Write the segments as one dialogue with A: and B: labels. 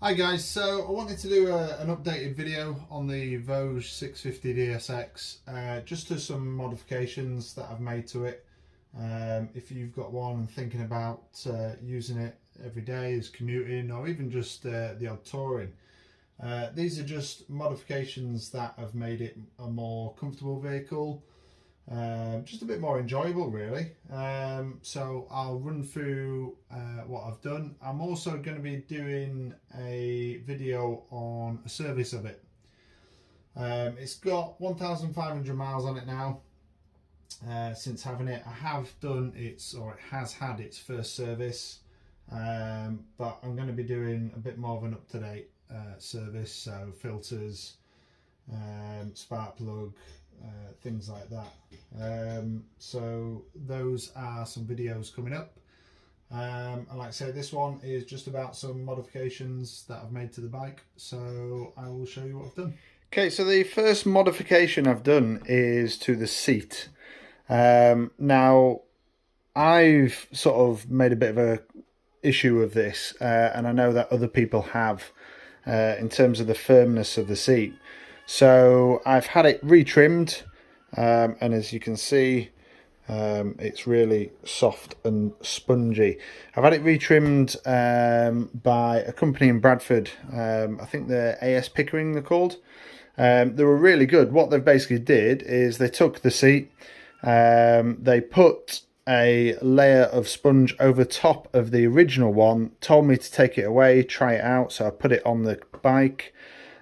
A: Hi guys, so I wanted to do an updated video on the Voge 650 DSX, just to some modifications that I've made to it. If you've got one and thinking about using it every day as commuting or even just the odd touring. These are just modifications that have made it a more comfortable vehicle, just a bit more enjoyable really. So I'll run through what I've done. I'm also going to be doing a video on a service of it. It's got 1,500 miles on it now. Since having it, I have done its, or it has had its first service, but I'm going to be doing a bit more of an up-to-date service, so filters, spark plug, things like that. So those are some videos coming up, and like I say, this one is just about some modifications that I've made to the bike, so I will show you what I've done. Okay, so the first modification I've done is to the seat. Now I've sort of made a bit of a issue of this, and I know that other people have, in terms of the firmness of the seat. So I've had it retrimmed, and as you can see, it's really soft and spongy. I've had it retrimmed by a company in Bradford. I think they're AS Pickering they're called. They were really good. What they've basically did is they took the seat, they put a layer of sponge over top of the original one, told me to take it away, try it out, so I put it on the bike,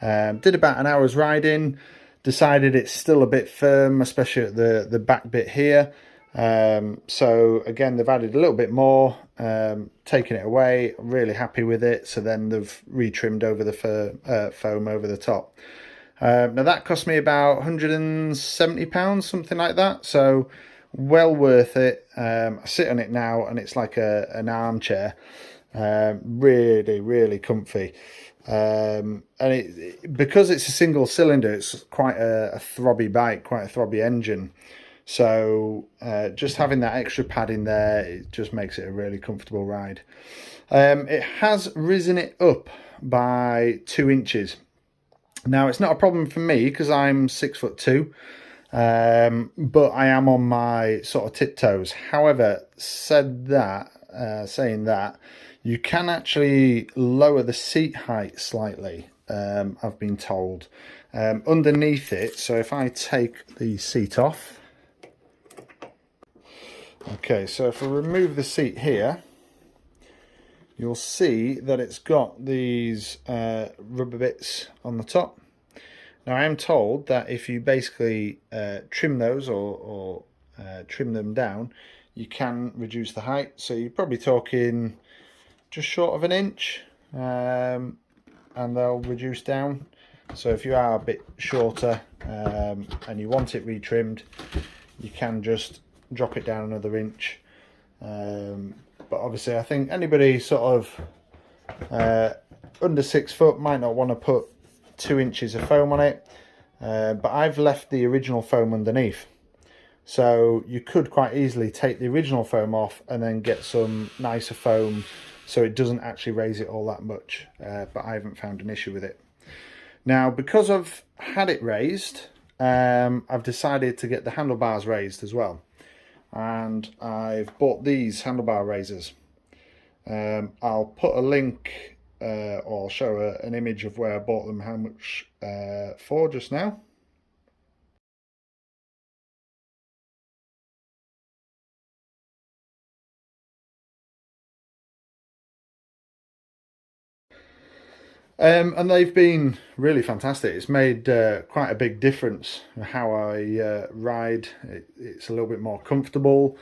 A: did about an hour's riding, decided it's still a bit firm, especially at the back bit here. So again, they've added a little bit more, taken it away, really happy with it, so then they've retrimmed over the foam over the top. Now that cost me about £170, something like that, so well worth it. I sit on it now and it's like an armchair, really comfy. And because it's a single cylinder, it's quite a throbby bike, quite a throbby engine. So just having that extra pad in there, it just makes it a really comfortable ride. It has risen it up by 2 inches. Now it's not a problem for me because I'm 6'2", but I am on my sort of tiptoes. However, saying that, you can actually lower the seat height slightly, I've been told, underneath it. So if I take the seat off, okay, so if I remove the seat here, you'll see that it's got these rubber bits on the top. Now I am told that if you basically trim those or trim them down, you can reduce the height. So you're probably talking just short of 1 inch, and they'll reduce down. So if you are a bit shorter and you want it retrimmed, you can just drop it down another inch. But obviously I think anybody sort of under 6 foot might not want to put 2 inches of foam on it, but I've left the original foam underneath, so you could quite easily take the original foam off and then get some nicer foam so it doesn't actually raise it all that much, but I haven't found an issue with it. Now because I've had it raised, I've decided to get the handlebars raised as well, and I've bought these handlebar raisers. I'll put a link or I'll show an image of where I bought them, how much for just now. And they've been really fantastic. It's made quite a big difference in how I ride. It's a little bit more comfortable.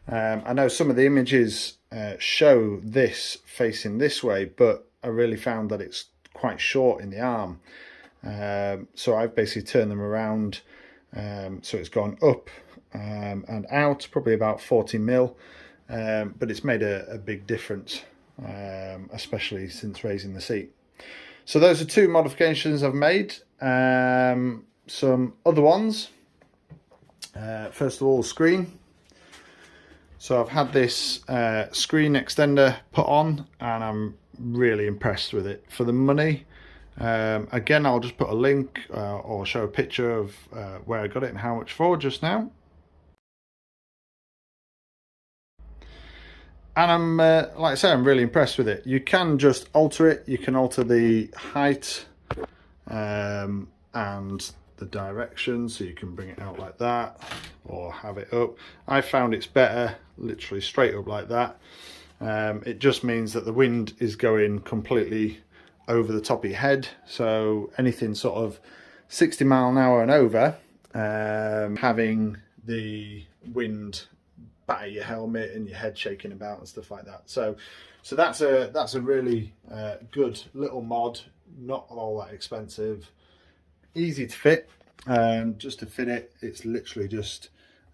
A: I know some of the images show this facing this way, but I really found that it's quite short in the arm. So I've basically turned them around, so it's gone up and out, probably about 40 mil, but it's made a big difference, especially since raising the seat. So those are 2 modifications I've made. Some other ones, first of all, screen. So I've had this screen extender put on, and I'm really impressed with it for the money. Again, I'll just put a link or show a picture of where I got it and how much for just now. And I'm, like I say, I'm really impressed with it. You can just alter it. You can alter the height and the direction, so you can bring it out like that or have it up. I found it's better literally straight up like that. It just means that the wind is going completely over the top of your head, so anything sort of 60 mile an hour and over, having the wind batter your helmet and your head shaking about and stuff like that. So that's a really good little mod, not all that expensive, easy to fit. Just to fit it, it's literally just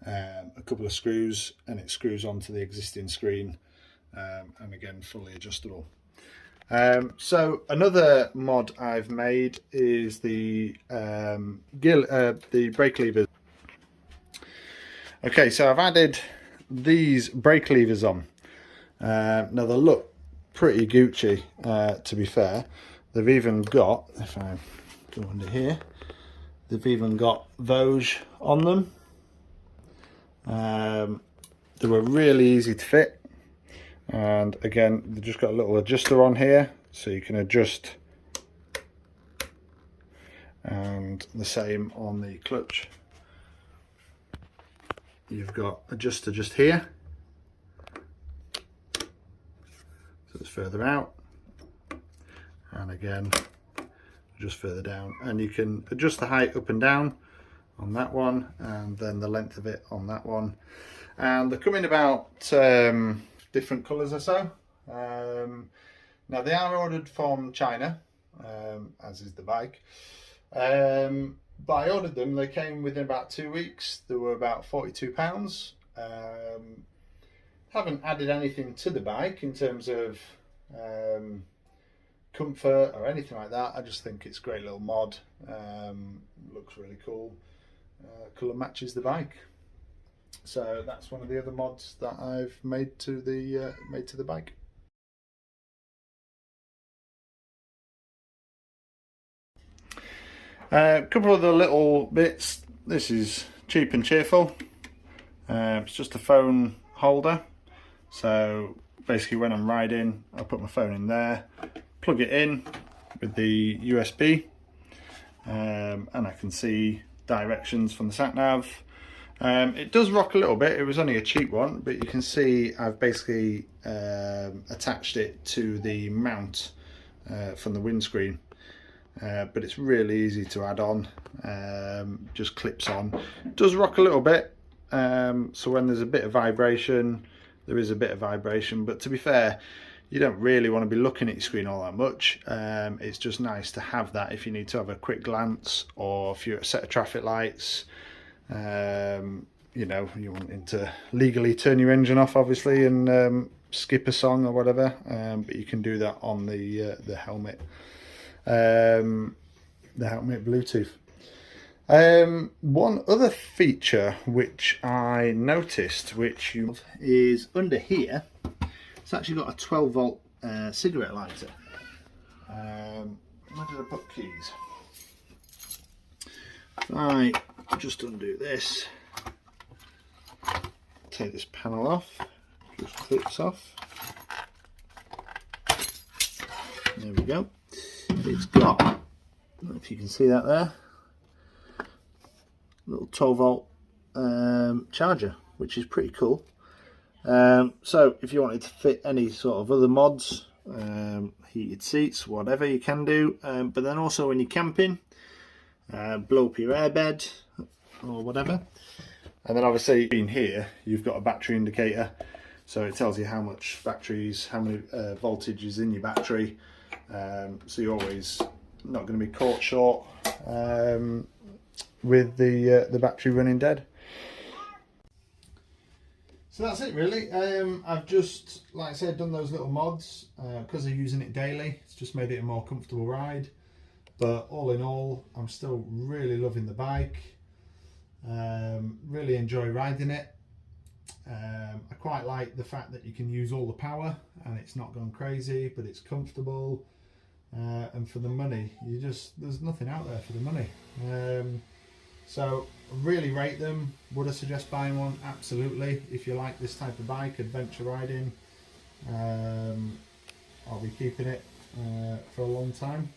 A: a couple of screws, and it screws onto the existing screen, and again fully adjustable. So another mod I've made is the brake levers. Okay, so I've added these brake levers on. Now they look pretty Gucci, to be fair. They've even got, if I go under here, they've even got Voge on them. They were really easy to fit, and again they've just got a little adjuster on here, so you can adjust, and the same on the clutch. You've got adjuster just here, so it's further out, and again just further down, and you can adjust the height up and down on that one, and then the length of it on that one. And they come in about different colours or so. Now they are ordered from China, as is the bike, but I ordered them, they came within about 2 weeks. They were about £42. Haven't added anything to the bike in terms of comfort or anything like that. I just think it's a great little mod. Looks really cool. Colour matches the bike. So that's one of the other mods that I've made to the bike. A couple of the little bits. This is cheap and cheerful. It's just a phone holder. So basically when I'm riding, I put my phone in there, plug it in with the USB, and I can see directions from the sat nav. It does rock a little bit. It was only a cheap one, but you can see I've basically attached it to the mount from the windscreen. But it's really easy to add on, just clips on. It does rock a little bit, so when there's a bit of vibration, there is a bit of vibration, but to be fair, you don't really want to be looking at your screen all that much. It's just nice to have that if you need to have a quick glance, or if you're at a set of traffic lights, you know, you're wanting to legally turn your engine off obviously and skip a song or whatever, but you can do that on the helmet. The helmet Bluetooth. One other feature which I noticed, which is under here, it's actually got a 12 volt cigarette lighter. Where did I put keys? If I just undo this, take this panel off, just clips off. There we go. It's got, I don't know if you can see that there, little 12 volt charger, which is pretty cool. So if you wanted to fit any sort of other mods, heated seats, whatever, you can do, but then also when you're camping, blow up your airbed or whatever. And then obviously in here you've got a battery indicator, so it tells you how much batteries, how many voltage is in your battery. So you're always not going to be caught short with the battery running dead. So that's it really. I've just, like I said, done those little mods because I'm using it daily. It's just made it a more comfortable ride. But all in all, I'm still really loving the bike. Really enjoy riding it. I quite like the fact that you can use all the power and it's not gone crazy, but it's comfortable. And for the money, there's nothing out there for the money. So I really rate them. Would I suggest buying one? Absolutely. If you like this type of bike, adventure riding, I'll be keeping it for a long time.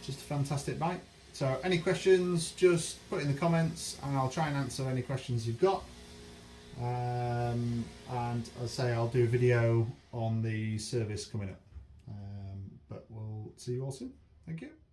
A: Just a fantastic bike. So any questions, just put in the comments and I'll try and answer any questions you've got. And as I say, I'll do a video on the service coming up. But we'll see you all soon. Thank you.